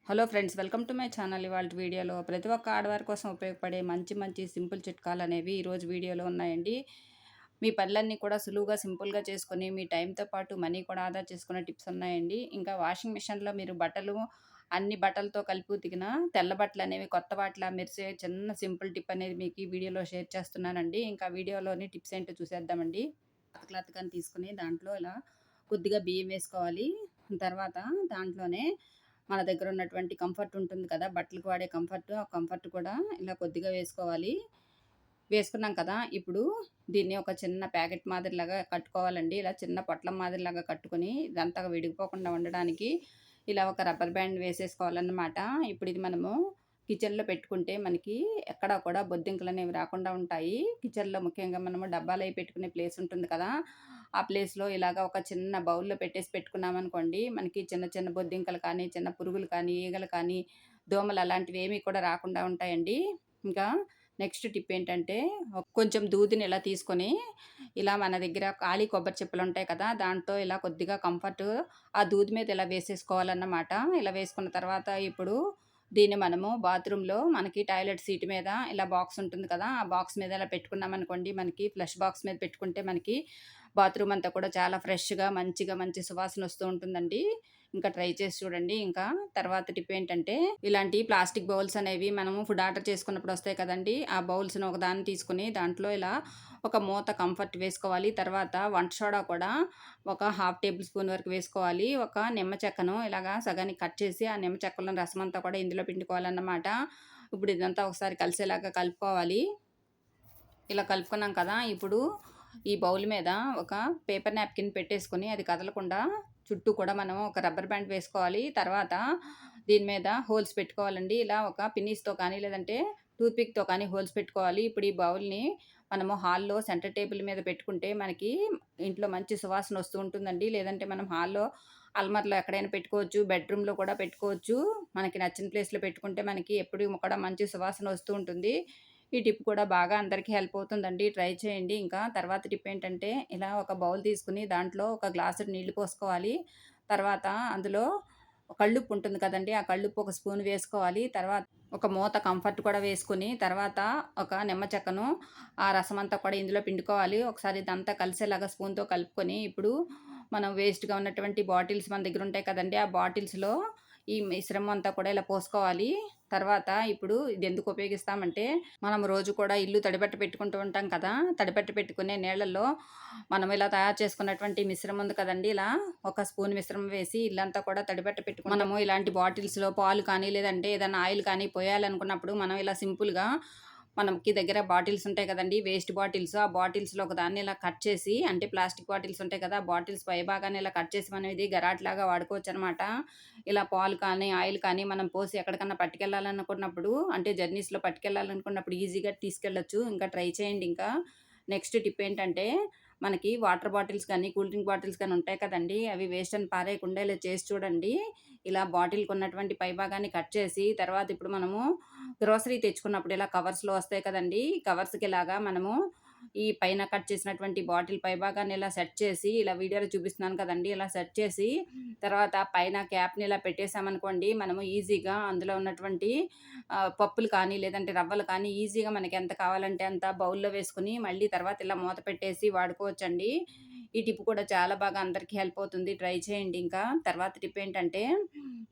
Hello friends, welcome to my channel. ఇవాళ వీడియోలో ప్రతి ఒక్క ఆడవారి కోసం ఉపయోగపడే మంచి మంచి సింపుల్ చిట్కాలు అనేవి ఈరోజు వీడియోలో ఉన్నాయండి. మీ పనులన్నీ కూడా సులువుగా సింపుల్గా చేసుకొని మీ టైంతో పాటు మనీ కూడా ఆదా చేసుకునే టిప్స్ ఉన్నాయండి. ఇంకా వాషింగ్ మిషన్లో మీరు అన్ని బట్టలతో కలిపి ఉతికిన తెల్ల బట్టలు అనేవి కొత్త వాటిలా మెరిసే చిన్న సింపుల్ టిప్ అనేది మీకు ఈ వీడియోలో షేర్ చేస్తున్నానండి. ఇంకా వీడియోలోని టిప్స్ ఏంటో చూసేద్దామండి. క్లాత్ కానీ తీసుకుని దాంట్లో ఇలా కొద్దిగా బియ్యం వేసుకోవాలి. తర్వాత దాంట్లోనే మన దగ్గర ఉన్నటువంటి కంఫర్ట్ ఉంటుంది కదా, బట్టలకు వాడే కంఫర్ట్, ఆ కంఫర్ట్ కూడా ఇలా కొద్దిగా వేసుకోవాలి. వేసుకున్నాం కదా, ఇప్పుడు దీన్ని ఒక చిన్న ప్యాకెట్ మాదిరిలాగా కట్టుకోవాలండి. ఇలా చిన్న పొట్లం మాదిరిలాగా కట్టుకొని ఇదంతా విడిగిపోకుండా ఉండడానికి ఇలా ఒక రబ్బర్ బ్యాండ్ వేసేసుకోవాలన్నమాట. ఇప్పుడు ఇది మనము కిచెన్లో పెట్టుకుంటే మనకి ఎక్కడ కూడా బొద్దింకలు అనేవి రాకుండా ఉంటాయి. కిచెన్లో ముఖ్యంగా మనము డబ్బాలు అవి పెట్టుకునే ప్లేస్ ఉంటుంది కదా, ఆ ప్లేస్లో ఇలాగ ఒక చిన్న బౌల్లో పెట్టేసి పెట్టుకున్నామనుకోండి, మనకి చిన్న చిన్న బొద్దింకలు కానీ, చిన్న పురుగులు కానీ, ఈగలు కానీ, దోమలు అలాంటివి ఏమీ కూడా రాకుండా ఉంటాయండి. ఇంకా నెక్స్ట్ టిప్ ఏంటంటే, కొంచెం దూదిని ఇలా తీసుకొని ఇలా మన దగ్గర ఖాళీ కొబ్బరి చిప్పలు ఉంటాయి కదా, దాంతో ఇలా కొద్దిగా కంఫర్ట్ ఆ దూది మీద ఇలా వేసేసుకోవాలన్నమాట. ఇలా వేసుకున్న తర్వాత ఇప్పుడు దీన్ని మనము బాత్రూంలో మనకి టాయిలెట్ సీట్ మీద ఇలా బాక్స్ ఉంటుంది కదా, ఆ బాక్స్ మీద ఇలా పెట్టుకున్నామనుకోండి, మనకి ఫ్లష్ బాక్స్ మీద పెట్టుకుంటే మనకి బాత్రూమ్ అంతా కూడా చాలా ఫ్రెష్‌గా మంచిగా మంచి సువాసన వస్తూ ఉంటుందండి. ఇంకా ట్రై చేసి చూడండి. ఇంకా తర్వాత టిప్ ఏంటంటే, ఇలాంటి ప్లాస్టిక్ బౌల్స్ అనేవి మనము ఫుడ్ ఆర్డర్ చేసుకున్నప్పుడు వస్తాయి కదండీ, ఆ బౌల్స్‌ని ఒకదాన్ని తీసుకొని దాంట్లో ఇలా ఒక మూత కంఫర్ట్ వేసుకోవాలి. తర్వాత వంట సోడా కూడా ఒక హాఫ్ టేబుల్ స్పూన్ వరకు వేసుకోవాలి. ఒక నిమ్మ చెక్కను ఇలాగా సగానికి కట్ చేసి ఆ నిమ్మ చెక్కలోని రసం అంతా కూడా ఇందులో పిండుకోవాలన్నమాట. ఇప్పుడు ఇదంతా ఒకసారి కలిసేలాగా కలుపుకోవాలి. ఇలా కలుపుకున్నాం కదా, ఇప్పుడు ఈ బౌల్ మీద ఒక పేపర్ నాప్కిన్ పెట్టేసుకొని అది కదలకుండా చుట్టూ కూడా మనం ఒక రబ్బర్ బ్యాండ్ వేసుకోవాలి. తర్వాత దీని మీద హోల్స్ పెట్టుకోవాలండి. ఇలా ఒక పిన్నీస్‌తో కానీ లేదంటే టూత్‌పిక్‌తో కానీ హోల్స్ పెట్టుకోవాలి. ఇప్పుడు ఈ బౌల్‌ని మనము హాల్‌లో సెంటర్ టేబుల్ మీద పెట్టుకుంటే మనకి ఇంట్లో మంచి సువాసన వస్తూ ఉంటుందండి. లేదంటే మనం హాల్‌లో అల్మార్‌లో ఎక్కడైనా పెట్టుకోవచ్చు. బెడ్‌రూమ్‌లో కూడా పెట్టుకోవచ్చు. మనకి నచ్చిన ప్లేస్‌లో పెట్టుకుంటే మనకి ఎప్పుడు కూడా మంచి సువాసన వస్తూ ఉంటుంది. ఈ టిప్ కూడా బాగా అందరికీ హెల్ప్ అవుతుందండి. ట్రై చేయండి. ఇంకా తర్వాత టిప్ ఏంటంటే, ఇలా ఒక బౌల్ తీసుకొని దాంట్లో ఒక గ్లాసుడు నీళ్లు పోసుకోవాలి. తర్వాత అందులో కల్లుప్పు ఉంటుంది కదండీ, ఆ కల్లుప్పు ఒక స్పూన్ వేసుకోవాలి. తర్వాత ఒక మూత కంఫర్ట్ కూడా వేసుకొని, తర్వాత ఒక నిమ్మ చెక్కను ఆ రసమంతా కూడా ఇందులో పిండుకోవాలి. ఒకసారి ఇదంతా కలిసేలాగా స్పూన్‌తో కలుపుకొని, ఇప్పుడు మనం వేస్ట్‌గా ఉన్నటువంటి బాటిల్స్ మన దగ్గర ఉంటాయి కదండీ, ఆ బాటిల్స్‌లో ఈ మిశ్రమం అంతా కూడా ఇలా పోసుకోవాలి. తర్వాత ఇప్పుడు ఇది ఎందుకు ఉపయోగిస్తామంటే, మనం రోజు కూడా ఇల్లు తడిబట్ట పెట్టుకుంటూ ఉంటాం కదా, తడిబట్ట పెట్టుకునే నీళ్ళల్లో మనం ఇలా తయారు చేసుకున్నటువంటి మిశ్రమం ఉంది కదండీ, ఇలా ఒక స్పూన్ మిశ్రమం వేసి ఇల్లంతా కూడా తడిబట్ట పెట్టుకొని మనము ఇలాంటి బాటిల్స్‌లో పాలు కానీ, లేదంటే ఏదైనా ఆయిల్ కానీ పోయాలనుకున్నప్పుడు మనం ఇలా సింపుల్‌గా మనకి దగ్గర బాటిల్స్ ఉంటాయి కదండీ, వేస్ట్ బాటిల్స్. ఆ బాటిల్స్‌లో ఒకదాన్ని ఇలా కట్ చేసి, అంటే ప్లాస్టిక్ బాటిల్స్ ఉంటాయి కదా, ఆ బాటిల్స్ పైభాగాన్ని ఇలా కట్ చేసి మనం ఇది గరాట్‌లాగా వాడుకోవచ్చనమాట. ఇలా పాలు కానీ, ఆయిల్ కానీ మనం పోసి ఎక్కడికన్నా పట్టుకెళ్ళాలనుకున్నప్పుడు, అంటే జర్నీస్‌లో పట్టుకెళ్ళాలనుకున్నప్పుడు ఈజీగా తీసుకెళ్ళొచ్చు. ఇంకా ట్రై చేయండి ఇంకా. నెక్స్ట్ టిప్ ఏంటంటే, మనకి వాటర్ బాటిల్స్ కానీ, కూల్ డ్రింక్ బాటిల్స్ కానీ ఉంటాయి కదండీ, అవి వేస్ట్ అని పారేయకుండా ఇలా చేసి చూడండి. ఇలా బాటిల్‌కి ఉన్నటువంటి పైభాగాన్ని కట్ చేసి, తర్వాత ఇప్పుడు మనము గ్రోసరీ తెచ్చుకున్నప్పుడు ఇలా కవర్స్‌లో వస్తాయి కదండీ, కవర్స్‌కి ఇలాగా మనము ఈ పైన కట్ చేసినటువంటి బాటిల్ పైభాగాన్ని ఇలా సెట్ చేసి, ఇలా వీడియోలో చూపిస్తున్నాను కదండీ, ఇలా సెట్ చేసి తర్వాత పైన క్యాప్‌ని ఇలా పెట్టేసామనుకోండి, మనము ఈజీగా అందులో ఉన్నటువంటి పప్పులు కానీ, లేదంటే రవ్వలు కానీ ఈజీగా మనకి ఎంత కావాలంటే అంత బౌల్‌లో వేసుకొని, మళ్ళీ తర్వాత ఇలా మూత పెట్టేసి వాడుకోవచ్చండి. ఈ టిప్ కూడా చాలా బాగా అందరికీ హెల్ప్ అవుతుంది. ట్రై చేయండి ఇంకా. తర్వాత టిప్ ఏంటంటే,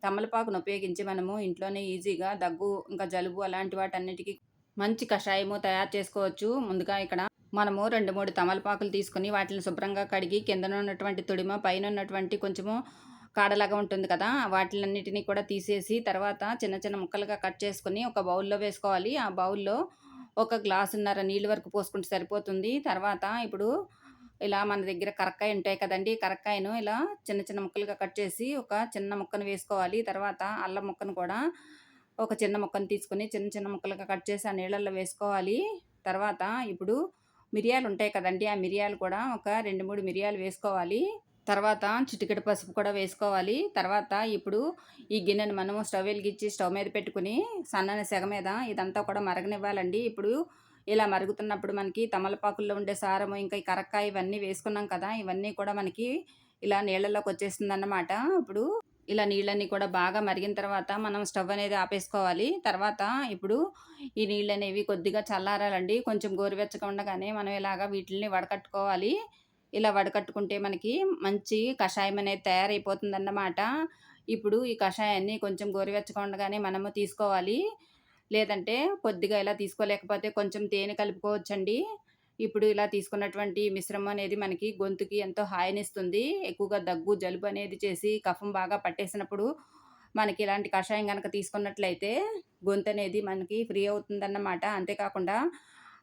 తమలపాకును ఉపయోగించి మనము ఇంట్లోనే ఈజీగా దగ్గు, ఇంకా జలుబు అలాంటి వాటన్నిటికి మంచి కషాయము తయారు చేసుకోవచ్చు. ముందుగా ఇక్కడ మనము 2, 3 తమలపాకులు తీసుకొని వాటిని శుభ్రంగా కడిగి కిందన ఉన్నటువంటి తొడిమ, పైన ఉన్నటువంటి కొంచెము కాడలాగా ఉంటుంది కదా, వాటిలన్నిటిని కూడా తీసేసి తర్వాత చిన్న చిన్న ముక్కలుగా కట్ చేసుకొని ఒక బౌల్‌లో వేసుకోవాలి. ఆ బౌల్‌లో ఒక గ్లాసున్నర నీళ్ళు వరకు పోసుకుంటే సరిపోతుంది. తర్వాత ఇప్పుడు ఇలా మన దగ్గర కరక్కాయ ఉంటాయి కదండీ, కరక్కాయను ఇలా చిన్న చిన్న ముక్కలుగా కట్ చేసి ఒక చిన్న ముక్కను వేసుకోవాలి. తర్వాత అల్లం ముక్కను కూడా ఒక చిన్న ముక్కను తీసుకొని చిన్న చిన్న ముక్కలుగా కట్ చేసి ఆ నీళ్ళల్లో వేసుకోవాలి. తర్వాత ఇప్పుడు మిరియాలు ఉంటాయి కదండీ, ఆ మిరియాలు కూడా ఒక 2, 3 మిరియాలు వేసుకోవాలి. తర్వాత చిటికెడు పసుపు కూడా వేసుకోవాలి. తర్వాత ఇప్పుడు ఈ గిన్నెను మనము స్టవ్ వెలిగించి స్టవ్ మీద పెట్టుకొని సన్నని సెగ మీద ఇదంతా కూడా మరగనివ్వాలండి. ఇప్పుడు ఇలా మరుగుతున్నప్పుడు మనకి తమలపాకుల్లో ఉండే సారము, ఇంకా ఈ కరక్కాయ ఇవన్నీ వేసుకున్నాం కదా, ఇవన్నీ కూడా మనకి ఇలా నీళ్ళలోకి వచ్చేస్తుందన్నమాట. ఇప్పుడు ఇలా నీళ్ళన్నీ కూడా బాగా మరిగిన తర్వాత మనం స్టవ్ అనేది ఆపేసుకోవాలి. తర్వాత ఇప్పుడు ఈ నీళ్ళనేవి కొద్దిగా చల్లారాలండి. కొంచెం గోరువెచ్చగా ఉండగానే మనం ఇలాగ వీటిల్ని వడకట్టుకోవాలి. ఇలా వడకట్టుకుంటే మనకి మంచి కషాయం అనేది తయారైపోతుందన్నమాట. ఇప్పుడు ఈ కషాయాన్ని కొంచెం గోరువెచ్చగా ఉండగానే మనము తీసుకోవాలి. లేదంటే కొద్దిగా ఇలా తీసుకోలేకపోతే కొంచెం తేనె కలుపుకోవచ్చండి. ఇప్పుడు ఇలా తీసుకున్నటువంటి మిశ్రమం అనేది మనకి గొంతుకి ఎంతో హాయినిస్తుంది. ఎక్కువగా దగ్గు, జలుబు అనేది చేసి కఫం బాగా పట్టేసినప్పుడు మనకి ఇలాంటి కషాయం గనక తీసుకున్నట్లయితే గొంతనేది మనకి ఫ్రీ అవుతుందన్నమాట. అంతేకాకుండా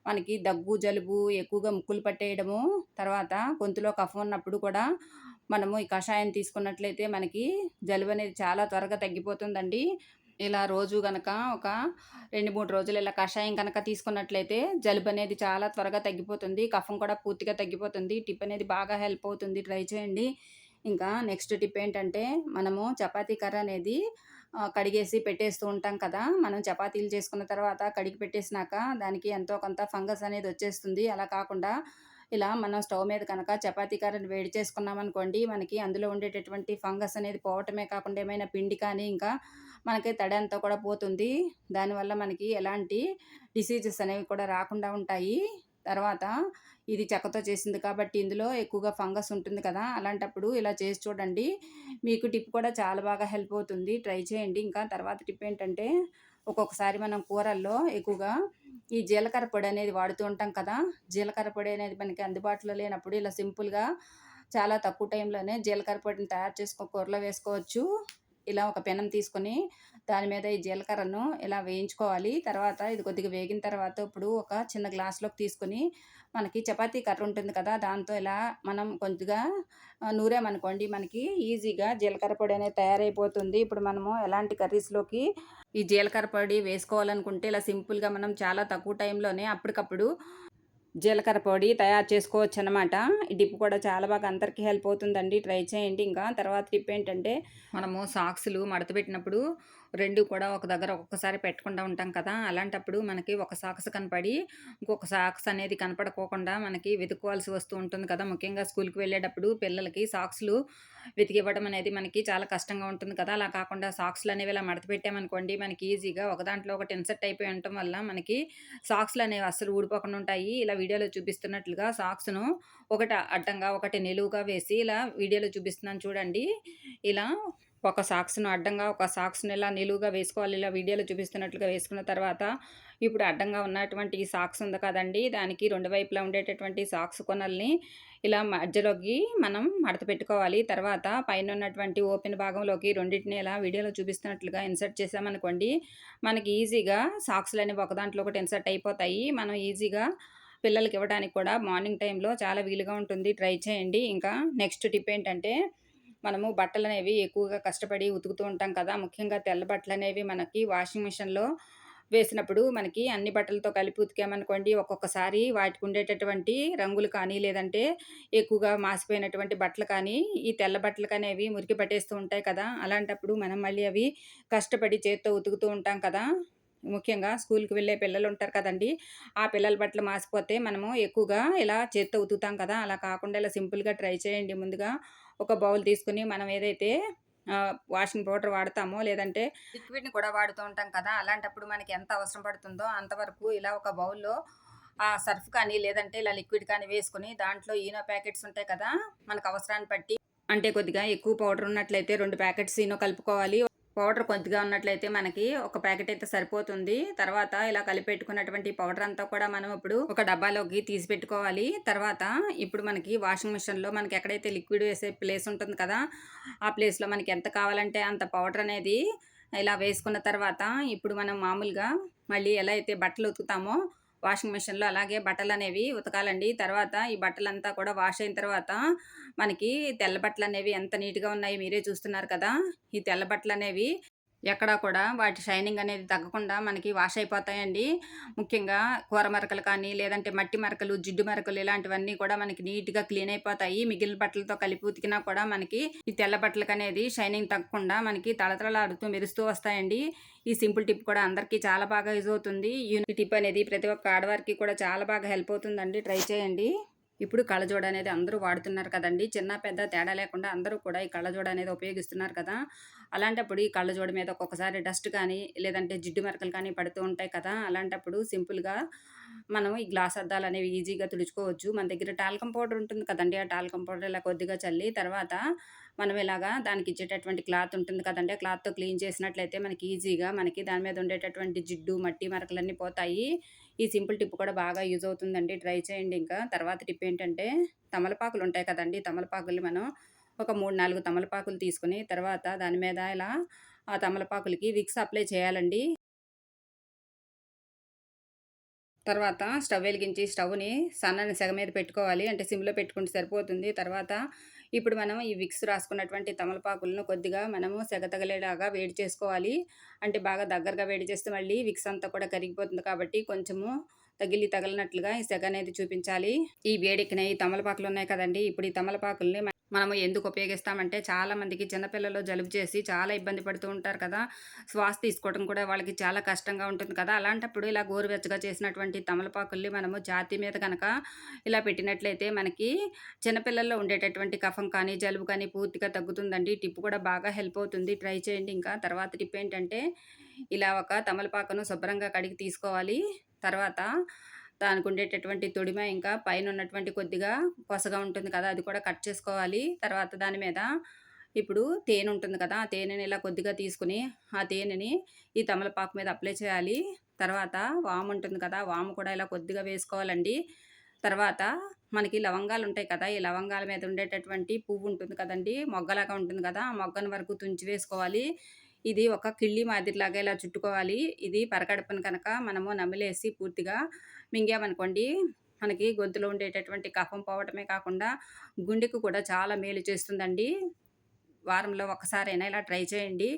మనకి దగ్గు, జలుబు ఎక్కువగా ముక్కులు పట్టేయడము, తర్వాత గొంతులో కఫం ఉన్నప్పుడు కూడా మనము ఈ కషాయం తీసుకున్నట్లయితే మనకి జలుబనేది చాలా త్వరగా తగ్గిపోతుందండి. ఇలా రోజు గనక ఒక 2, 3 రోజులు ఇలా కషాయం కనుక తీసుకున్నట్లయితే జలుబనేది చాలా త్వరగా తగ్గిపోతుంది. కఫం కూడా పూర్తిగా తగ్గిపోతుంది. టిప్ అనేది బాగా హెల్ప్ అవుతుంది. ట్రై చేయండి. ఇంకా నెక్స్ట్ టిప్ ఏంటంటే మనము చపాతీ కర్ర అనేది కడిగేసి పెట్టేస్తూ ఉంటాం కదా! మనం చపాతీలు చేసుకున్న తర్వాత కడిగి పెట్టేసినాక దానికి ఎంతో కొంత ఫంగస్ అనేది వచ్చేస్తుంది. అలా కాకుండా ఇలా మనం స్టవ్ మీద కనుక చపాతీ కర్రను వేడి చేసుకున్నామనుకోండి, మనకి అందులో ఉండేటటువంటి ఫంగస్ అనేది పోవటమే కాకుండా ఏమైనా పిండి కానీ ఇంకా మనకి తడి అంతా కూడా పోతుంది. దానివల్ల మనకి ఎలాంటి డిసీజెస్ అనేవి కూడా రాకుండా ఉంటాయి. తర్వాత ఇది చెక్కతో చేసింది కాబట్టి ఇందులో ఎక్కువగా ఫంగస్ ఉంటుంది కదా! అలాంటప్పుడు ఇలా చేసి చూడండి. మీకు టిప్ కూడా చాలా బాగా హెల్ప్ అవుతుంది. ట్రై చేయండి. ఇంకా తర్వాత టిప్ ఏంటంటే ఒక్కొక్కసారి మనం కూరల్లో ఎక్కువగా ఈ జీలకర్ర పొడి అనేది వాడుతూ ఉంటాం కదా! జీలకర్ర పొడి అనేది మనకి అందుబాటులో లేనప్పుడు ఇలా సింపుల్‌గా చాలా తక్కువ టైంలోనే జీలకర్ర పొడిని తయారు చేసుకొని కూరలో వేసుకోవచ్చు. ఇలా ఒక పెనం తీసుకొని దాని మీద ఈ జీలకర్రను ఇలా వేయించుకోవాలి. తర్వాత ఇది కొద్దిగా వేగిన తర్వాత ఇప్పుడు ఒక చిన్న గ్లాస్‌లోకి తీసుకొని మనకి చపాతీ కర్ర ఉంటుంది కదా! దాంతో ఇలా మనం కొద్దిగా నూరామనుకోండి మనకి ఈజీగా జీలకర్ర పొడి అనేది తయారైపోతుంది. ఇప్పుడు మనము ఎలాంటి కర్రీస్‌లోకి ఈ జీలకర్ర పొడి వేసుకోవాలనుకుంటే ఇలా సింపుల్‌గా మనం చాలా తక్కువ టైంలోనే అప్పటికప్పుడు జీలకర్ర పొడి తయారు చేసుకోవచ్చనమాట. ఈ టిప్ కూడా చాలా బాగా అందరికీ హెల్ప్ అవుతుందండి. ట్రై చేయండి. ఇంకా తర్వాత టిప్ ఏంటంటే, మనము సాక్సులు మడతపెట్టినప్పుడు 2 కూడా ఒక దగ్గర ఒక్కొక్కసారి పెట్టకుండా ఉంటాం కదా! అలాంటప్పుడు మనకి ఒక సాక్స్ కనపడి, ఇంకొక సాక్స్ అనేది కనపడకోకుండా మనకి వెతుక్కోవాల్సి వస్తూ ఉంటుంది కదా! ముఖ్యంగా స్కూల్‌కి వెళ్ళేటప్పుడు పిల్లలకి సాక్సులు వెతికివ్వడం అనేది మనకి చాలా కష్టంగా ఉంటుంది కదా! అలా కాకుండా సాక్స్‌లనేవి ఇలా మడత పెట్టామనుకోండి, మనకి ఈజీగా ఒకదాంట్లో ఒకటి ఇన్సర్ట్ అయిపోయి ఉండటం వల్ల మనకి సాక్స్‌లనేవి అస్సలు ఊడిపోకుండా ఉంటాయి. ఇలా వీడియోలో చూపిస్తున్నట్లుగా సాక్స్‌ను ఒకటి అడ్డంగా, ఒకటి నిలువుగా వేసి ఇలా వీడియోలో చూపిస్తున్నాను చూడండి. ఇలా ఒక సాక్స్‌ను అడ్డంగా, ఒక సాక్స్‌ని ఇలా నిలువుగా వేసుకోవాలి. ఇలా వీడియోలో చూపిస్తున్నట్లుగా వేసుకున్న తర్వాత, ఇప్పుడు అడ్డంగా ఉన్నటువంటి ఈ సాక్స్ ఉంది కదండీ! దానికి 2 వైపులా ఉండేటటువంటి సాక్స్ కొనల్ని ఇలా మధ్యలోకి మనం మడత పెట్టుకోవాలి. తర్వాత పైనున్నటువంటి ఓపెన్ భాగంలోకి రెండిటిని ఇలా వీడియోలో చూపిస్తున్నట్లుగా ఇన్సర్ట్ చేశామనుకోండి, మనకి ఈజీగా సాక్స్‌లనేవి ఒక దాంట్లో ఒకటి ఇన్సర్ట్ అయిపోతాయి. మనం ఈజీగా పిల్లలకివ్వడానికి కూడా మార్నింగ్ టైంలో చాలా వీలుగా ఉంటుంది. ట్రై చేయండి. ఇంకా నెక్స్ట్ టిప్ ఏంటంటే, మనము బట్టలనేవి ఎక్కువగా కష్టపడి ఉతుకుతూ ఉంటాం కదా! ముఖ్యంగా తెల్ల బట్టలనేవి మనకి వాషింగ్ మిషన్‌లో వేసినప్పుడు మనకి అన్ని బట్టలతో కలిపి ఉతికామనుకోండి, ఒక్కొక్కసారి వాటికుండేటటువంటి రంగులు కానీ, లేదంటే ఎక్కువగా మాసిపోయినటువంటి బట్టలు కానీ, ఈ తెల్ల బట్టలకనేవి మురికి పట్టేస్తూ ఉంటాయి కదా! అలాంటప్పుడు మనం మళ్ళీ అవి కష్టపడి చేత్తో ఉతుకుతూ ఉంటాం కదా! ముఖ్యంగా స్కూల్‌కి వెళ్ళే పిల్లలుంటారు కదండీ! ఆ పిల్లల బట్టలు మాసిపోతే మనము ఎక్కువగా ఇలా చేత్తో ఉతుకుతాం కదా! అలా కాకుండా ఇలా సింపుల్‌గా ట్రై చేయండి. ముందుగా ఒక బౌల్ తీసుకొని మనం ఏదైతే వాషింగ్ పౌడర్ వాడతామో, లేదంటే లిక్విడ్‌ని కూడా వాడుతూ ఉంటాం కదా! అలాంటప్పుడు మనకి ఎంత అవసరం పడుతుందో అంతవరకు ఇలా ఒక బౌల్‌లో సర్ఫ్ కానీ, లేదంటే ఇలా లిక్విడ్ కానీ వేసుకొని దాంట్లో ఈనో ప్యాకెట్స్ ఉంటాయి కదా! మనకు అవసరాన్ని బట్టి అంటే కొద్దిగా ఎక్కువ పౌడర్ ఉన్నట్లయితే 2 ప్యాకెట్స్ ఈనో కలుపుకోవాలి. పౌడర్ కొద్దిగా ఉన్నట్లయితే మనకి ఒక ప్యాకెట్ అయితే సరిపోతుంది. తర్వాత ఇలా కలిపెట్టుకున్నటువంటి పౌడర్ అంతా కూడా మనం ఇప్పుడు ఒక డబ్బాలోకి తీసి పెట్టుకోవాలి. తర్వాత ఇప్పుడు మనకి వాషింగ్ మిషన్‌లో మనకి ఎక్కడైతే లిక్విడ్ వేసే ప్లేస్ ఉంటుంది కదా! ఆ ప్లేస్‌లో మనకి ఎంత కావాలంటే అంత పౌడర్ అనేది ఇలా వేసుకున్న తర్వాత ఇప్పుడు మనం మామూలుగా మళ్ళీ ఎలా అయితే బట్టలు ఉతుకుతామో వాషింగ్ మిషన్‌లో అలాగే బట్టలనేవి ఉతకాలండి. తర్వాత ఈ బట్టలంతా కూడా వాష్ అయిన తర్వాత మనకి తెల్ల బట్టలనేవి ఎంత నీట్‌గా ఉన్నాయో మీరే చూస్తున్నారు కదా! ఈ తెల్ల బట్టలనేవి ఎక్కడా కూడా వాటి షైనింగ్ అనేది తగ్గకుండా మనకి వాష్ అయిపోతాయండి. ముఖ్యంగా కూర మరకలు కానీ, లేదంటే మట్టి మరకలు, జిడ్డు మరకలు ఇలాంటివన్నీ కూడా మనకి నీట్‌గా క్లీన్ అయిపోతాయి. మిగిలిన బట్టలతో కలిపి ఉతికినా కూడా మనకి ఈ తెల్ల బట్టలకనేది షైనింగ్ తగ్గకుండా మనకి తళతళలాడుతూ మెరుస్తూ వస్తాయండి. ఈ సింపుల్ టిప్ కూడా అందరికీ చాలా బాగా యూజ్ అవుతుంది. ఈ టిప్ అనేది ప్రతి ఒక్క ఆడవారికి కూడా చాలా బాగా హెల్ప్ అవుతుందండి. ట్రై చేయండి. ఇప్పుడు కళ్ళజోడు అనేది అందరూ వాడుతున్నారు కదండీ! చిన్న, పెద్ద తేడా లేకుండా అందరూ కూడా ఈ కళ్ళజోడు అనేది ఉపయోగిస్తున్నారు కదా! అలాంటప్పుడు ఈ కళ్ళజోడు మీద ఒక్కొక్కసారి డస్ట్ కానీ, లేదంటే జిడ్డు మరకలు కానీ పడుతూ ఉంటాయి కదా! అలాంటప్పుడు సింపుల్‌గా మనం ఈ గ్లాస్ అద్దాలనేవి ఈజీగా తుడుచుకోవచ్చు. మన దగ్గర టాల్కమ్ పౌడర్ ఉంటుంది కదండీ! ఆ టాల్కమ్ పౌడర్ ఇలా కొద్దిగా చల్లి తర్వాత మనం ఇలాగా దానికిచ్చేటటువంటి క్లాత్ ఉంటుంది కదండీ! ఆ క్లాత్‌తో క్లీన్ చేసినట్లయితే మనకి ఈజీగా మనకి దాని మీద ఉండేటటువంటి జిడ్డు, మట్టి మరకలన్నీ పోతాయి. ఈ సింపుల్ టిప్ కూడా బాగా యూజ్ అవుతుందండి. ట్రై చేయండి ఇంకా. తర్వాత టిప్ ఏంటంటే తమలపాకులుంటాయి కదండీ! తమలపాకుల్ని మనం ఒక 3, 4 తమలపాకులు తీసుకొని తర్వాత దాని మీద ఇలా ఆ తమలపాకులకి విక్స్ అప్లై చేయాలండి. తర్వాత స్టవ్ వెలిగించి స్టవ్‌ని సన్నని సెగ మీద పెట్టుకోవాలి. అంటే సిమ్‌లో పెట్టుకుంటే సరిపోతుంది. తర్వాత ఇప్పుడు మనం ఈ విక్స్ రాసుకున్నటువంటి తమలపాకులను కొద్దిగా మనము సెగ తగిలేలాగా వేడి చేసుకోవాలి. అంటే బాగా దగ్గరగా వేడి చేస్తే మళ్ళీ విక్స్ అంతా కూడా కరిగిపోతుంది కాబట్టి కొంచెము తగిలినట్లుగా ఈ సెగ అనేది చూపించాలి. ఈ వేడెక్కిన ఈ తమలపాకులున్నాయి కదండీ! ఇప్పుడు ఈ తమలపాకుల్ని మనము ఎందుకు ఉపయోగిస్తామంటే చాలా మందికి చిన్న పిల్లలు జలుబు చేసి చాలా ఇబ్బంది పడుతూ ఉంటారు కదా! శ్వాస తీసుకోవడం కూడా వాళ్ళకి చాలా కష్టంగా ఉంటుంది కదా! అలాంటప్పుడు ఇలా గోరువెచ్చగా చేసినటువంటి తమలపాకుల్ని మనము ఛాతీ మీద గనక ఇలా పెట్టినట్లయితే మనకి చిన్నపిల్లల్లో ఉండేటటువంటి కఫం కానీ, జలుబు కానీ పూర్తిగా తగ్గుతుందండి. టిప్ కూడా బాగా హెల్ప్ అవుతుంది. ట్రై చేయండి ఇంకా. తర్వాత టిప్ ఏంటంటే ఇలా ఒక తమలపాకును శుభ్రంగా కడిగి తీసుకోవాలి. తర్వాత దానికుండేటటువంటి తొడిమ ఇంకా పైనున్నటువంటి కొద్దిగా కొసగా ఉంటుంది కదా! అది కూడా కట్ చేసుకోవాలి. తర్వాత దాని మీద ఇప్పుడు తేనుంటుంది కదా! ఆ తేనెని ఇలా కొద్దిగా తీసుకొని, ఆ తేనెని ఈ తమలపాకు మీద అప్లై చేయాలి. తర్వాత వాముంటుంది కదా! వాము కూడా ఇలా కొద్దిగా వేసుకోవాలండి. తర్వాత మనకి లవంగాలుంటాయి కదా! ఈ లవంగాల మీద ఉండేటటువంటి పువ్వుంటుంది కదండీ! మొగ్గలాగా ఉంటుంది కదా! ఆ మొగ్గను వరకు తుంచి వేసుకోవాలి. ఇది ఒక కిళ్ళి మాదిరిలాగా ఇలా చుట్టుకోవాలి. ఇది పరగడుపున కనుక మనము నమిలేసి పూర్తిగా మింగామనుకోండి, మనకి గొంతులో ఉండేటటువంటి కఫం పోవటమే కాకుండా, గుండెకు కూడా చాలా మేలు చేస్తుందండి. వారంలో ఒక్కసారైనా ఇలా ట్రై చేయండి.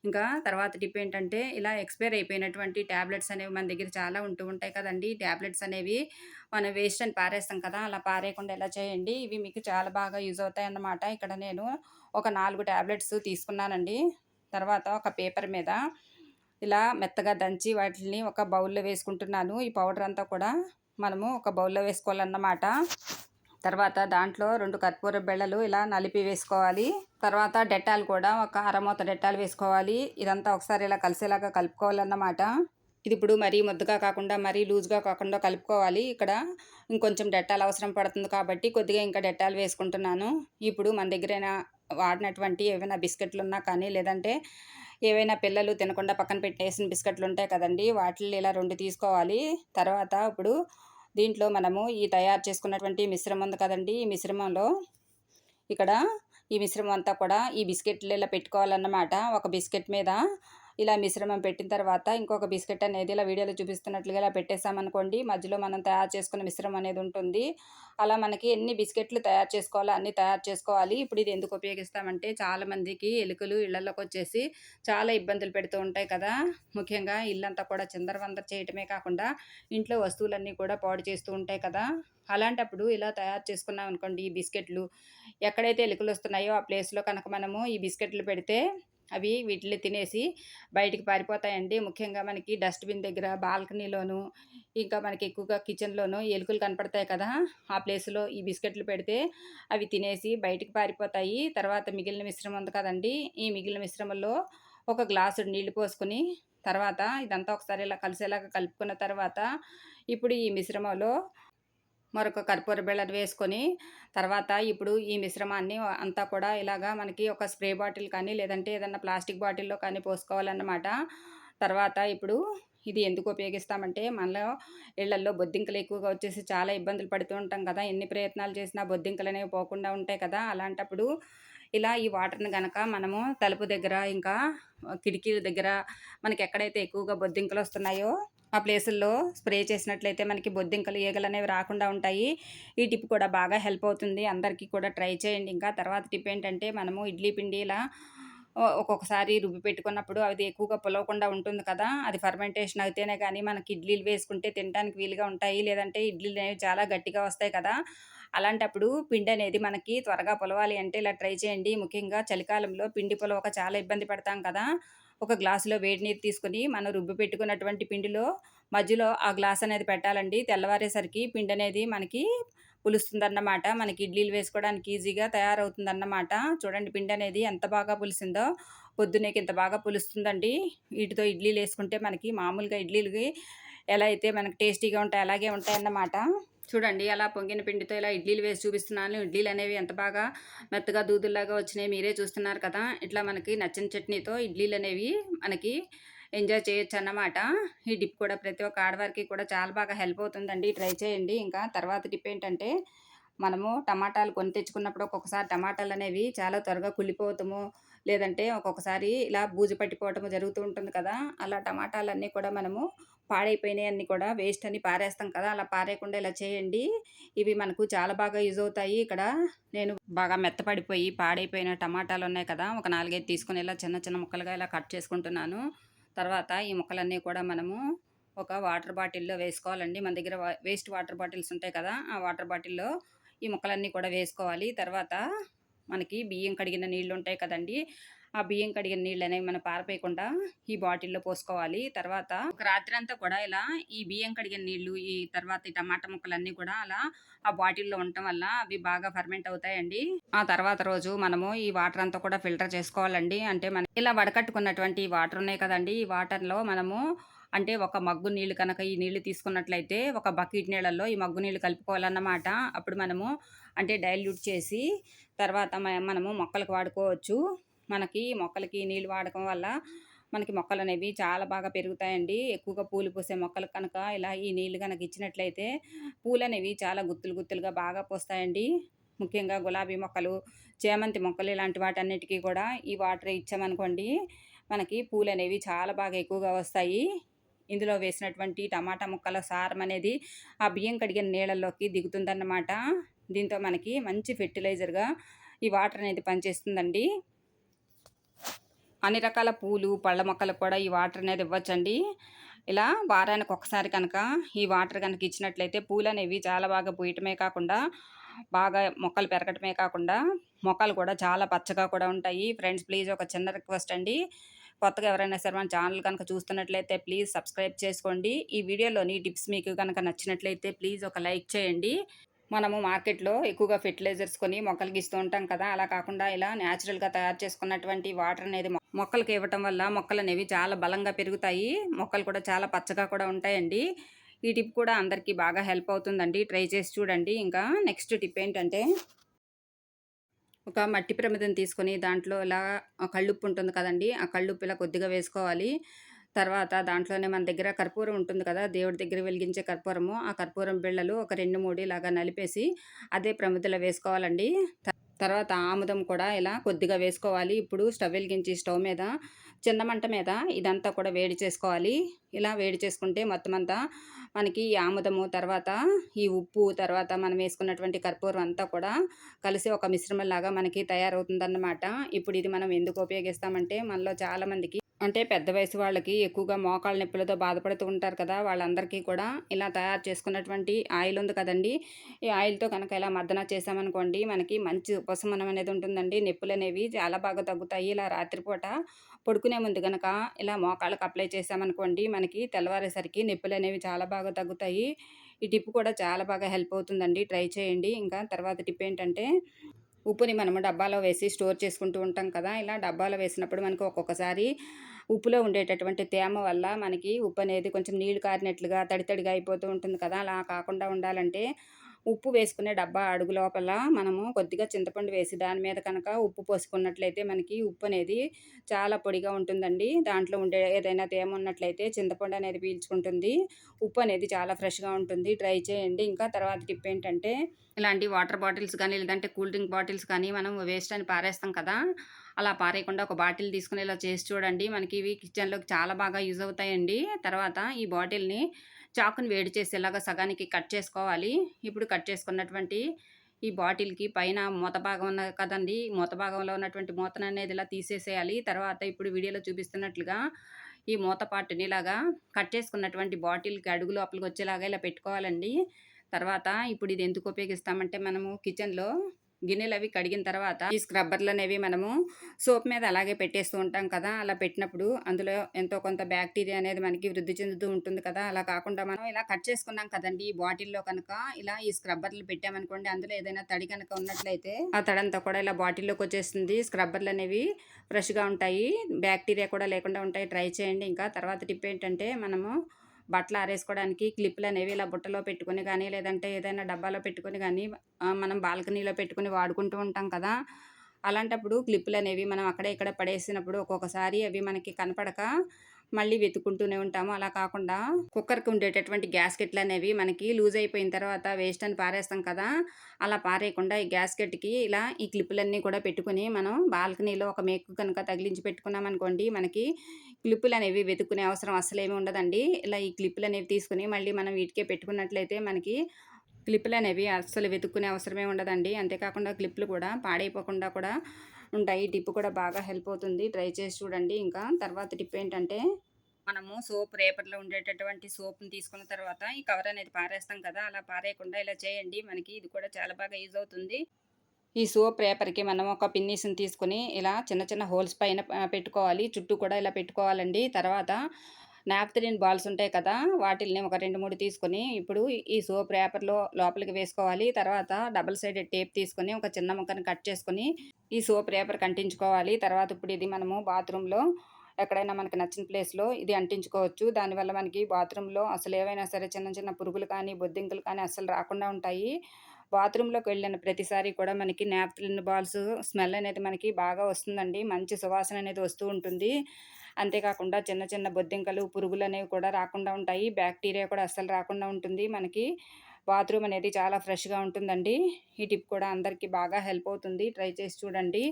ఇంకా తర్వాత టిప్ ఏంటంటే, ఇలా ఎక్స్‌పైర్ అయిపోయినటువంటి టాబ్లెట్స్ అనేవి మన దగ్గర చాలా ఉంటూ ఉంటాయి కదండీ! టాబ్లెట్స్ అనేవి మనం వేస్ట్ అని పారేస్తాం కదా! అలా పారేయకుండా ఇలా చేయండి. ఇవి మీకు చాలా బాగా యూజ్ అవుతాయన్నమాట. ఇక్కడ నేను ఒక 4 టాబ్లెట్స్ తీసుకున్నానండి. తర్వాత ఒక పేపర్ మీద ఇలా మెత్తగా దంచి వాటిల్ని ఒక బౌల్‌లో వేసుకుంటున్నాను. ఈ పౌడర్ అంతా కూడా మనము ఒక బౌల్‌లో వేసుకోవాలన్నమాట. తర్వాత దాంట్లో 2 కర్పూర బిళ్ళలు ఇలా నలిపి వేసుకోవాలి. తర్వాత డెటాల్ కూడా ఒక అరమూత డెటాల్ వేసుకోవాలి. ఇదంతా ఒకసారి ఇలా కలిసేలాగా కలుపుకోవాలన్నమాట. ఇది ఇప్పుడు మరీ ముద్దగా కాకుండా, మరీ లూజ్‌గా కాకుండా కలుపుకోవాలి. ఇక్కడ ఇంకొంచెం డెటాల్ అవసరం పడుతుంది కాబట్టి కొద్దిగా ఇంకా డెటాల్ వేసుకుంటున్నాను. ఇప్పుడు మన దగ్గరైన వాడినటువంటి ఏవైనా బిస్కెట్లున్నా కానీ, లేదంటే ఏవైనా పిల్లలు తినకుండా పక్కన పెట్టేసిన బిస్కెట్లుంటాయి కదండీ! వాటిల్ని ఇలా 2 తీసుకోవాలి. తర్వాత ఇప్పుడు దీంట్లో మనము ఈ తయారు చేసుకున్నటువంటి మిశ్రమం ఉంది కదండీ! ఈ మిశ్రమంలో ఇక్కడ ఈ మిశ్రమం అంతా కూడా ఈ బిస్కెట్లు ఇలా పెట్టుకోవాలన్నమాట. ఒక బిస్కెట్ మీద ఇలా మిశ్రమం పెట్టిన తర్వాత ఇంకొక బిస్కెట్ అనేది ఇలా వీడియోలో చూపిస్తున్నట్లుగా ఇలా పెట్టేసామనుకోండి, మధ్యలో మనం తయారు చేసుకున్న మిశ్రమం అనేది ఉంటుంది. అలా మనకి ఎన్ని బిస్కెట్లు తయారు చేసుకోవాలో అన్ని తయారు చేసుకోవాలి. ఇప్పుడు ఇది ఎందుకు ఉపయోగిస్తామంటే చాలామందికి ఎలుకలు ఇళ్లలోకొచ్చేసి చాలా ఇబ్బందులు పెడుతూ ఉంటాయి కదా! ముఖ్యంగా ఇల్లంతా కూడా చిందరవందర చేయటమే కాకుండా ఇంట్లో వస్తువులన్నీ కూడా పాడు చేస్తూ ఉంటాయి కదా! అలాంటప్పుడు ఇలా తయారు చేసుకున్నామనుకోండి ఈ బిస్కెట్లు, ఎక్కడైతే ఎలుకలొస్తున్నాయో ఆ ప్లేస్‌లో కనుక మనము ఈ బిస్కెట్లు పెడితే అవి వీటిల్ని తినేసి బయటికి పారిపోతాయండి. ముఖ్యంగా మనకి డస్ట్‌బిన్ దగ్గర, బాల్కనీలోను, ఇంకా మనకి ఎక్కువగా కిచెన్‌లోను ఎలుకలు కనపడతాయి కదా! ఆ ప్లేస్‌లో ఈ బిస్కెట్లు పెడితే అవి తినేసి బయటికి పారిపోతాయి. తర్వాత మిగిలిన మిశ్రమం ఉంది కదండీ! ఈ మిగిలిన మిశ్రమంలో ఒక గ్లాసుడు నీళ్లు పోసుకొని, తర్వాత ఇదంతా ఒకసారి ఇలా కలిసేలాగా కలుపుకున్న తర్వాత, ఇప్పుడు ఈ మిశ్రమంలో మరొక కర్పూర బిళ్ళను వేసుకొని, తర్వాత ఇప్పుడు ఈ మిశ్రమాన్ని అంతా కూడా ఇలాగా మనకి ఒక స్ప్రే బాటిల్ కానీ, లేదంటే ఏదన్నా ప్లాస్టిక్ బాటిల్‌లో కానీ పోసుకోవాలన్నమాట. తర్వాత ఇప్పుడు ఇది ఎందుకు ఉపయోగిస్తామంటే, మనలో ఇళ్లల్లో బొద్దింకలు ఎక్కువగా వచ్చేసి చాలా ఇబ్బందులు పడుతూ ఉంటాం కదా! ఎన్ని ప్రయత్నాలు చేసినా బొద్దింకలనేవి పోకుండా ఉంటాయి కదా! అలాంటప్పుడు ఇలా ఈ వాటర్‌ని గనక మనము తలుపు దగ్గర, ఇంకా కిటికీల దగ్గర మనకెక్కడైతే ఎక్కువగా బొద్దింకలొస్తున్నాయో ఆ ప్లేసుల్లో స్ప్రే చేసినట్లయితే మనకి బొద్దింకలు, ఈగలనేవి రాకుండా ఉంటాయి. ఈ టిప్ కూడా బాగా హెల్ప్ అవుతుంది. అందరికీ కూడా ట్రై చేయండి ఇంకా. తర్వాత టిప్ ఏంటంటే మనము ఇడ్లీ పిండి ఇలా ఒక్కొక్కసారి రుబ్బి పెట్టుకున్నప్పుడు అది ఎక్కువగా పులవకుండా ఉంటుంది కదా! అది ఫర్మెంటేషన్ అయితేనే గానీ మనకి ఇడ్లీలు వేసుకుంటే తినటానికి వీలుగా ఉంటాయి. లేదంటే ఇడ్లీలనేవి చాలా గట్టిగా వస్తాయి కదా! అలాంటప్పుడు పిండనేది మనకి త్వరగా పులవాలి అంటే ఇలా ట్రై చేయండి. ముఖ్యంగా చలికాలంలో పిండి పులవక చాలా ఇబ్బంది పడతాం కదా! ఒక గ్లాసులో వేడి నీరు తీసుకొని మనం రుబ్బి పెట్టుకున్నటువంటి పిండిలో మధ్యలో ఆ గ్లాస్ అనేది పెట్టాలండి. తెల్లవారేసరికి పిండనేది మనకి పులుస్తుందన్నమాట. మనకి ఇడ్లీలు వేసుకోవడానికి ఈజీగా తయారవుతుందన్నమాట. చూడండి పిండనేది ఎంత బాగా పులిసిందో. పొద్దున్నేకి ఇంత బాగా పులుస్తుందండి. వీటితో ఇడ్లీలేసుకుంటే మనకి మామూలుగా ఇడ్లీలకి ఎలా అయితే మనకి టేస్టీగా ఉంటాయో అలాగే ఉంటాయన్నమాట. చూడండి అలా పొంగిన పిండితో ఇలా ఇడ్లీలు వేసి చూపిస్తున్నాను. ఇడ్లీలనేవి ఎంత బాగా మెత్తగా దూదుల్లాగా వచ్చినాయి మీరే చూస్తున్నారు కదా! ఇట్లా మనకి నచ్చిన చట్నీతో ఇడ్లీలనేవి మనకి ఎంజాయ్ చేయొచ్చన్నమాట. ఈ డిప్ కూడా ప్రతి ఒక్క ఆడవారికి కూడా చాలా బాగా హెల్ప్ అవుతుందండి. ట్రై చేయండి. ఇంకా తర్వాత టిప్ ఏంటంటే, మనము టమాటాలు కొని తెచ్చుకున్నప్పుడు ఒక్కొక్కసారి టమాటాలనేవి చాలా త్వరగా కుళ్ళిపోవటము, లేదంటే ఒక్కొక్కసారి ఇలా బూజు పట్టిపోవటము జరుగుతూ ఉంటుంది కదా! అలా టమాటాలన్నీ కూడా మనము పాడైపోయినయన్నీ కూడా వేస్ట్ అని పారేస్తాం కదా! అలా పారేయకుండా ఇలా చేయండి. ఇవి మనకు చాలా బాగా యూజ్ అవుతాయి. ఇక్కడ నేను బాగా మెత్తపడిపోయి పాడైపోయిన టమాటాలున్నాయి కదా! ఒక 4, 5 తీసుకొని ఇలా చిన్న చిన్న ముక్కలుగా ఇలా కట్ చేసుకుంటున్నాను. తర్వాత ఈ ముక్కలన్నీ కూడా మనము ఒక వాటర్ బాటిల్‌లో వేసుకోవాలండి. మన దగ్గర వేస్ట్ వాటర్ బాటిల్స్ ఉంటాయి కదా! ఆ వాటర్ బాటిల్‌లో ఈ ముక్కలన్నీ కూడా వేసుకోవాలి. తర్వాత మనకి బియ్యం కడిగిన నీళ్లుంటాయి కదండీ! ఆ బియ్యం కడిగిన నీళ్ళనేవి మనం పారపోయకుండా ఈ బాటిల్‌లో పోసుకోవాలి. తర్వాత ఒక రాత్రంతా కూడా ఇలా ఈ బియ్యం కడిగిన నీళ్ళు, ఈ తర్వాత ఈ టమాటా ముక్కలన్నీ కూడా అలా ఆ బాటిల్‌లో ఉండటం వల్ల అవి బాగా ఫెర్మెంట్ అవుతాయండి. ఆ తర్వాత రోజు మనము ఈ వాటర్ అంతా కూడా ఫిల్టర్ చేసుకోవాలండి. అంటే మనం ఇలా వడకట్టుకున్నటువంటి వాటర్ ఉన్నాయి కదండీ! ఈ వాటర్‌లో మనము అంటే ఒక మగ్గు నీళ్ళు కనుక ఈ నీళ్ళు తీసుకున్నట్లయితే ఒక బకెట్ నీళ్ళల్లో ఈ మగ్గు నీళ్ళు కలుపుకోవాలన్నమాట. అప్పుడు మనము అంటే డైల్యూట్ చేసి తర్వాత మనము మొక్కలకు వాడుకోవచ్చు. మనకి మొక్కలకి నీళ్ళు వాడకం వల్ల మనకి మొక్కలనేవి చాలా బాగా పెరుగుతాయండి. ఎక్కువగా పూలు పూసే మొక్కలకు కనుక ఇలా ఈ నీళ్ళు గనక ఇచ్చినట్లయితే పూలనేవి చాలా గుత్తులు గుత్తులుగా బాగా పూస్తాయండి. ముఖ్యంగా గులాబీ మొక్కలు, చేమంతి మొక్కలు ఇలాంటి వాటన్నిటికి కూడా ఈ వాటర్ ఇచ్చామనుకోండి, మనకి పూలనేవి చాలా బాగా ఎక్కువగా వస్తాయి. ఇందులో వేసినటువంటి టమాటా ముక్కల సారం అనేది ఆ బియ్యం కడిగిన నీళ్ళల్లోకి దిగుతుందన్నమాట. దీంతో మనకి మంచి ఫెర్టిలైజర్‌గా ఈ వాటర్ అనేది పనిచేస్తుందండి. అన్ని రకాల పూలు, పళ్ళ మొక్కలకు కూడా ఈ వాటర్ అనేది ఇవ్వచ్చండి. ఇలా వారానికి ఒకసారి కనుక ఈ వాటర్ గనక ఇచ్చినట్లయితే పూలనేవి చాలా బాగా పూయటమే కాకుండా, బాగా మొక్కలు పెరగటమే కాకుండా, మొక్కలు కూడా చాలా పచ్చగా కూడా ఉంటాయి. ఫ్రెండ్స్ ప్లీజ్ ఒక చిన్న రిక్వెస్ట్ అండి. కొత్తగా ఎవరైనా సరే మన ఛానల్ కనుక చూస్తున్నట్లయితే ప్లీజ్ సబ్స్క్రైబ్ చేసుకోండి. ఈ వీడియోలోని టిప్స్ మీకు గనక నచ్చినట్లయితే ప్లీజ్ ఒక లైక్ చేయండి. మనము మార్కెట్‌లో ఎక్కువగా ఫెర్టిలైజర్స్ కొని మొక్కలకి ఇస్తూ ఉంటాం కదా! అలా కాకుండా ఇలా నేచురల్‌గా తయారు చేసుకున్నటువంటి వాటర్ అనేది మొక్కలకి ఇవ్వటం వల్ల మొక్కలనేవి చాలా బలంగా పెరుగుతాయి. మొక్కలు కూడా చాలా పచ్చగా కూడా ఉంటాయండి. ఈ టిప్ కూడా అందరికీ బాగా హెల్ప్ అవుతుందండి. ట్రై చేసి చూడండి. ఇంకా నెక్స్ట్ టిప్ ఏంటంటే, ఒక మట్టి ప్రమిదను తీసుకొని దాంట్లో ఇలా కల్లుప్పు ఉంటుంది కదండీ! ఆ కల్లుప్పు ఇలా కొద్దిగా వేసుకోవాలి. తర్వాత దాంట్లోనే మన దగ్గర కర్పూరం ఉంటుంది కదా! దేవుడి దగ్గర వెలిగించే కర్పూరము. ఆ కర్పూరం బిళ్ళలు ఒక 2, 3 ఇలాగా నలిపేసి అదే ప్రమిదలో వేసుకోవాలండి. తర్వాత ఆముదం కూడా ఇలా కొద్దిగా వేసుకోవాలి. ఇప్పుడు స్టవ్ వెలిగించి స్టవ్ మీద చిన్న మంట మీద ఇదంతా కూడా వేడి చేసుకోవాలి. ఇలా వేడి చేసుకుంటే మొత్తం అంతా మనకి ఈ ఆముదము, తర్వాత ఈ ఉప్పు, తర్వాత మనం వేసుకున్నటువంటి కర్పూరం అంతా కూడా కలిసి ఒక మిశ్రమంలాగా మనకి తయారవుతుందన్నమాట. ఇప్పుడు ఇది మనం ఎందుకు ఉపయోగిస్తామంటే మనలో చాలామందికి అంటే పెద్ద వయసు వాళ్ళకి ఎక్కువగా మోకాళ్ళ నొప్పులతో బాధపడుతూ ఉంటారు కదా! వాళ్ళందరికీ కూడా ఇలా తయారు చేసుకున్నటువంటి ఆయిల్ ఉంది కదండీ! ఈ ఆయిల్‌తో కనుక ఇలా మర్దన చేశామనుకోండి, మనకి మంచి ఉపశమనం అనేది ఉంటుందండి. నొప్పులనేవి చాలా బాగా తగ్గుతాయి. ఇలా రాత్రిపూట పడుకునే ముందు గనక ఇలా మోకాళ్ళకి అప్లై చేశామనుకోండి, మనకి తెల్లవారేసరికి నొప్పులనేవి చాలా బాగా తగ్గుతాయి. ఈ టిప్ కూడా చాలా బాగా హెల్ప్ అవుతుందండి. ట్రై చేయండి. ఇంకా తర్వాత టిప్ ఏంటంటే, ఉప్పుని మనము డబ్బాలో వేసి స్టోర్ చేసుకుంటూ ఉంటాం కదా! ఇలా డబ్బాలో వేసినప్పుడు మనకు ఒక్కొక్కసారి ఉప్పులో ఉండేటటువంటి తేమ వల్ల మనకి ఉప్పు అనేది కొంచెం నీళ్లు కారినట్లుగా తడి తడిగా అయిపోతూ ఉంటుంది కదా! అలా కాకుండా ఉండాలంటే ఉప్పు వేసుకునే డబ్బా అడుగు లోపల మనము కొద్దిగా చింతపండు వేసి దాని మీద కనుక ఉప్పు పోసుకున్నట్లయితే మనకి ఉప్పు అనేది చాలా పొడిగా ఉంటుందండి. దాంట్లో ఉండే ఏదైనా తేమ ఉన్నట్లయితే చింతపండు అనేది పీల్చుకుంటుంది. ఉప్పు అనేది చాలా ఫ్రెష్‌గా ఉంటుంది. ట్రై చేయండి. ఇంకా తర్వాత టిప్ ఏంటంటే, ఇలాంటి వాటర్ బాటిల్స్ గానీ, లేదంటే కూల్ డ్రింక్ బాటిల్స్ కానీ మనం వేస్ట్ అని పారేస్తాం కదా! అలా పారేయకుండా ఒక బాటిల్ తీసుకొని ఇలా చేసి చూడండి. మనకి ఇవి కిచెన్‌లోకి చాలా బాగా యూజ్ అవుతాయండి. తర్వాత ఈ బాటిల్‌ని చాకుని వేడి చేసి ఇలాగ సగానికి కట్ చేసుకోవాలి. ఇప్పుడు కట్ చేసుకున్నటువంటి ఈ బాటిల్‌కి పైన మూత భాగం ఉన్నది కదండీ! మూత భాగంలో ఉన్నటువంటి మూతననేది ఇలా తీసేసేయాలి. తర్వాత ఇప్పుడు వీడియోలో చూపిస్తున్నట్లుగా ఈ మూత పార్ట్‌ని ఇలాగా కట్ చేసుకున్నటువంటి బాటిల్‌కి అడుగు లోపలికి వచ్చేలాగా ఇలా పెట్టుకోవాలండి. తర్వాత ఇప్పుడు ఇది ఎందుకు ఉపయోగిస్తామంటే మనము కిచెన్‌లో గిన్నెలవి కడిగిన తర్వాత ఈ స్క్రబ్బర్‌లనేవి మనము సోప్ మీద అలాగే పెట్టేస్తూ ఉంటాం కదా! అలా పెట్టినప్పుడు అందులో ఎంతో కొంత బ్యాక్టీరియా అనేది మనకి వృద్ధి చెందుతూ ఉంటుంది కదా! అలా కాకుండా మనం ఇలా కట్ చేసుకున్నాం కదండీ! ఈ బాటిల్‌లో కనుక ఇలా ఈ స్క్రబ్బర్‌లు పెట్టామనుకోండి, అందులో ఏదైనా తడి కనుక ఉన్నట్లయితే ఆ తడంతా కూడా ఇలా బాటిల్‌లోకొచ్చేస్తుంది. స్క్రబ్బర్‌లనేవి ఫ్రెష్‌గా ఉంటాయి. బ్యాక్టీరియా కూడా లేకుండా ఉంటాయి. ట్రై చేయండి. ఇంకా తర్వాత టిప్ ఏంటంటే మనము బట్టలు ఆరేసుకోవడానికి క్లిప్‌లనేవి ఇలా బుట్టలో పెట్టుకొని గానీ, లేదంటే ఏదైనా డబ్బాలో పెట్టుకొని గానీ మనం బాల్కనీలో పెట్టుకొని వాడుకుంటూ ఉంటాం కదా! అలాంటప్పుడు క్లిప్పులనేవి మనం అక్కడ ఇక్కడ పడేసినప్పుడు ఒక్కొక్కసారి అవి మనకి కనపడక మళ్ళీ వెతుక్కుంటూనే ఉంటాము. అలా కాకుండా కుక్కర్‌కి ఉండేటటువంటి గ్యాస్కెట్‌లనేవి మనకి లూజ్ అయిపోయిన తర్వాత వేస్ట్ అని పారేస్తాం కదా! అలా పారేయకుండా ఈ గ్యాస్కెట్‌కి ఇలా ఈ క్లిప్పులన్నీ కూడా పెట్టుకొని మనం బాల్కనీలో ఒక మేకు కనుక తగిలించి పెట్టుకున్నామనుకోండి, మనకి క్లిప్పులనేవి వెతుక్కునే అవసరం అస్సలేమి ఉండదండి. ఇలా ఈ క్లిప్పులనేవి తీసుకొని మళ్ళీ మనం వీటికే పెట్టుకున్నట్లయితే మనకి క్లిప్పులనేవి అస్సలు వెతుక్కునే అవసరమే ఉండదండి. అంతేకాకుండా క్లిప్పులు కూడా పాడైపోకుండా కూడా ఉంటాయి. ఈ టిప్ కూడా బాగా హెల్ప్ అవుతుంది. ట్రై చేసి చూడండి. ఇంకా తర్వాత టిప్ ఏంటంటే, మనము సోప్ రేపర్‌లో ఉండేటటువంటి సోప్‌ని తీసుకున్న తర్వాత ఈ కవర్ అనేది పారేస్తాం కదా! అలా పారేయకుండా ఇలా చేయండి. మనకి ఇది కూడా చాలా బాగా యూజ్ అవుతుంది. ఈ సోప్ పేపర్‌కి మనం ఒక పిన్నీస్‌ని తీసుకొని ఇలా చిన్న చిన్న హోల్స్ పైన పెట్టుకోవాలి. చుట్టూ కూడా ఇలా పెట్టుకోవాలండి. తర్వాత నాప్థలిన్ బాల్స్ ఉంటాయి కదా! వాటిల్ని ఒక 2, 3 తీసుకొని ఇప్పుడు ఈ సోప్ పేపర్‌లో లోపలికి వేసుకోవాలి. తర్వాత డబుల్ సైడెడ్ టేప్ తీసుకొని ఒక చిన్న ముక్కని కట్ చేసుకొని ఈ సోప్ పేపర్‌కి అంటించుకోవాలి. తర్వాత ఇప్పుడు ఇది మనము బాత్రూమ్‌లో ఎక్కడైనా మనకు నచ్చిన ప్లేస్‌లో ఇది అంటించుకోవచ్చు. దానివల్ల మనకి బాత్రూమ్‌లో అసలు ఏవైనా సరే చిన్న చిన్న పురుగులు కానీ, బొద్దింకలు కానీ అస్సలు రాకుండా ఉంటాయి. బాత్రూమ్‌లోకి వెళ్ళిన ప్రతిసారి కూడా మనకి నాప్థలిన్ బాల్స్ స్మెల్ అనేది మనకి బాగా వస్తుందండి. మంచి సువాసన అనేది వస్తూ ఉంటుంది. అంతేకాకుండా చిన్న చిన్న బొద్దింకలు, పురుగులనేవి కూడా రాకుండా ఉంటాయి. బ్యాక్టీరియా కూడా అస్సలు రాకుండా ఉంటుంది. మనకి బాత్రూమ్ అనేది చాలా ఫ్రెష్‌గా ఉంటుందండి. ఈ టిప్ కూడా అందరికీ బాగా హెల్ప్ అవుతుంది. ట్రై చేసి చూడండి.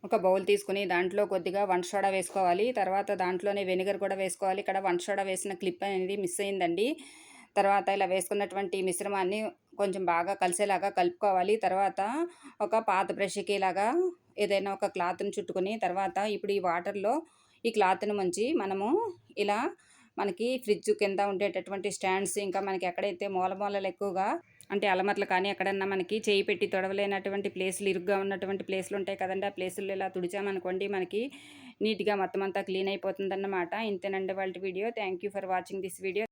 ఒక బౌల్ తీసుకొని దాంట్లో కొద్దిగా వంట సోడా వేసుకోవాలి. తర్వాత దాంట్లోనే వెనిగర్ కూడా వేసుకోవాలి. ఇక్కడ వంట సోడా వేసిన క్లిప్ అనేది మిస్ అయిందండి. తర్వాత ఇలా వేసుకున్నటువంటి మిశ్రమాన్ని కొంచెం బాగా కలిసేలాగా కలుపుకోవాలి. తర్వాత ఒక పాత బ్రష్‌కి ఇలాగా ఏదైనా ఒక క్లాత్‌ని చుట్టుకొని తర్వాత ఇప్పుడు ఈ వాటర్‌లో ఈ క్లాత్‌ని ముంచి మనము ఇలా మనకి ఫ్రిడ్జ్ కింద ఉండేటటువంటి స్టాండ్స్ ఇంకా మనకి ఎక్కడైతే మూల మూలలు ఎక్కువగా అంటే అలమరలు కానీ ఎక్కడన్నా మనకి చేయి పెట్టి తొడవలేనటువంటి ప్లేసులు ఇరుగ్గా ఉన్నటువంటి ప్లేసులు ఉంటాయి కదండీ! ఆ ప్లేసుల్లో ఇలా తుడిచామనుకోండి మనకి నీట్‌గా మొత్తం అంతా క్లీన్ అయిపోతుందన్నమాట. ఇంతేనండి ఇవాల్టి video. Thank you for watching this video.